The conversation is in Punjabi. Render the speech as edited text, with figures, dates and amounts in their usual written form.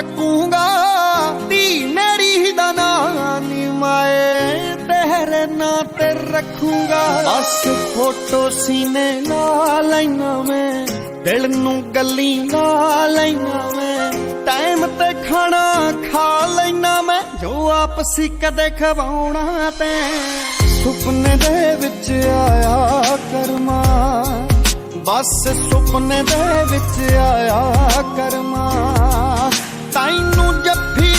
ਤੱਕੂਗਾ ਧੀ ਮੇਰੀ ਦਾ ਨਾਂ ਨੀ ਮਾਏ ਤੇਰੇ ਨਾਂ ਤੇ ਰੱਖੂਗਾ। ਬਸ ਫੋਟੋ ਸੀਨੇ ਲਾ ਲੈਣਾ ਮੈਂ, ਦਿਲ ਨੂੰ ਗੱਲੀ ਲਾ ਲੈਣਾ ਮੈਂ, ਟਾਈਮ ਤੇ ਖਾਣਾ ਖਾ ਲੈਣਾ ਮੈਂ, ਜੋ ਆਪਸੀ ਕਦੇ ਖਵਾਉਣਾ ਤੇ ਸੁਪਨੇ ਦੇ ਵਿੱਚ ਆਇਆ ਕਰਮਾ, ਬਸ ਸੁਪਨੇ ਦੇ ਵਿੱਚ ਆਇਆ ਕਰਮਾ, ਤੈਨੂੰ ਜੱਫੀ